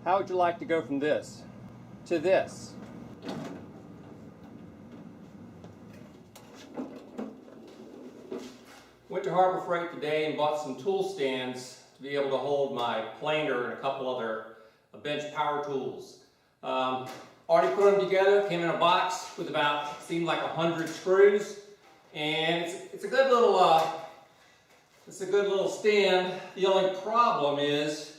How would you like to go from this to this? Went to Harbor Freight today and bought some tool stands to be able to hold my planer and a couple other bench power tools. Already put them together, came in a box with about, seemed like 100 screws, and it's a good little stand. The only problem is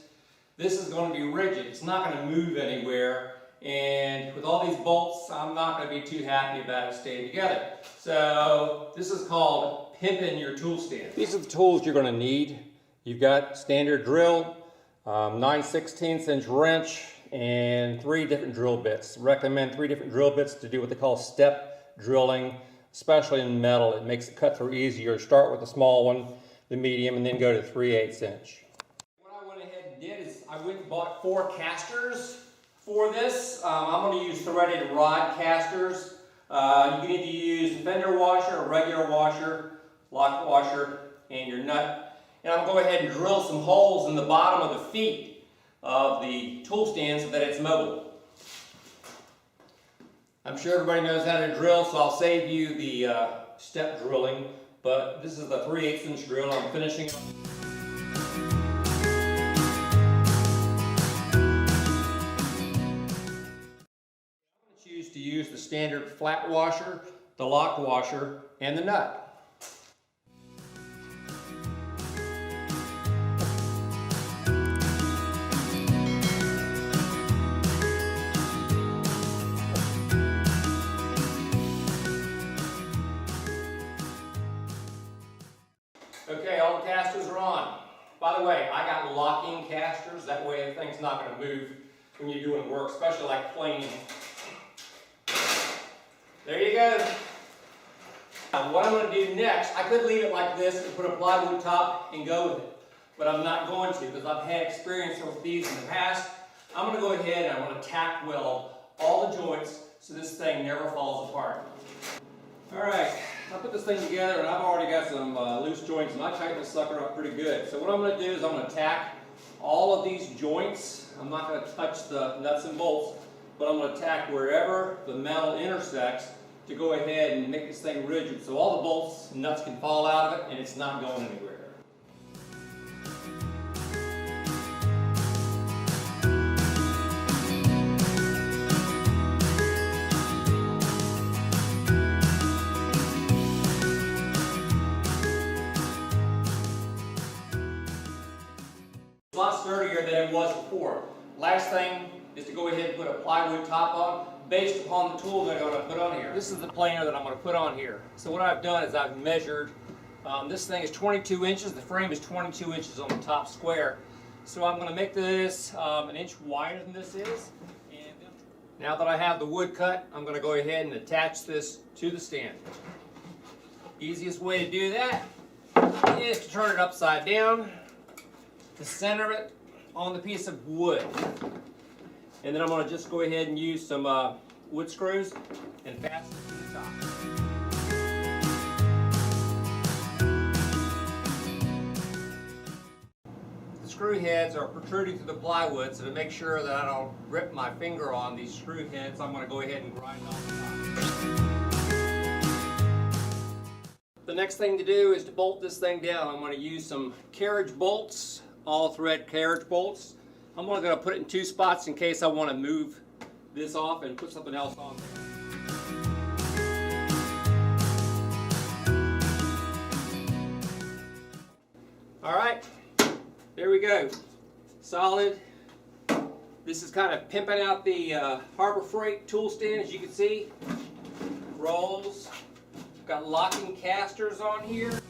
this is going to be rigid. It's not going to move anywhere, and with all these bolts, I'm not going to be too happy about it staying together. So this is called pimping your tool stand. These are the tools you're going to need. You've got standard drill, 9/16 inch wrench, and 3 different drill bits. Recommend 3 different drill bits to do what they call step drilling, especially in metal. It makes the cut through easier. Start with the small one, the medium, and then go to 3/8 inch. What I went ahead and did is I went and bought 4 casters for this. I'm going to use threaded rod casters. You can either use a fender washer, a regular washer, lock washer, and your nut. And I'm going to go ahead and drill some holes in the bottom of the feet of the tool stand so that it's mobile. I'm sure everybody knows how to drill, so I'll save you the step drilling, but this is the 3/8 inch drill I'm finishing. I'm going to choose to use the standard flat washer, the lock washer, and the nut. Okay, all the casters are on. By the way, I got locking casters. That way the thing's not going to move when you're doing work, especially like planing. There you go. Now, what I'm going to do next, I could leave it like this and put a plywood top and go with it. But I'm not going to because I've had experience with these in the past. I'm going to go ahead and I'm going to tack weld all the joints so this thing never falls apart. Alright, I put this thing together and I've already got some loose joints and I tighten this sucker up pretty good. So what I'm going to do is I'm going to tack all of these joints. I'm not going to touch the nuts and bolts, but I'm going to tack wherever the metal intersects to go ahead and make this thing rigid so all the bolts and nuts can fall out of it and it's not going anywhere. A lot sturdier than it was before. Last thing is to go ahead and put a plywood top on based upon the tool that I'm going to put on here. This is the planer that I'm going to put on here. So what I've done is I've measured, this thing is 22 inches, the frame is 22 inches on the top square. So I'm going to make this an inch wider than this is. And now that I have the wood cut, I'm going to go ahead and attach this to the stand. Easiest way to do that is to turn it upside down, to center it on the piece of wood. And then I'm going to just go ahead and use some wood screws and fasten it to the top. The screw heads are protruding through the plywood, so to make sure that I don't rip my finger on these screw heads, I'm going to go ahead and grind off the top. The next thing to do is to bolt this thing down. I'm going to use some carriage bolts, all thread carriage bolts. I'm going to put it in 2 spots in case I want to move this off and put something else on there. Alright, there we go. Solid. This is kind of pimping out the Harbor Freight tool stand, as you can see. Rolls. Got locking casters on here.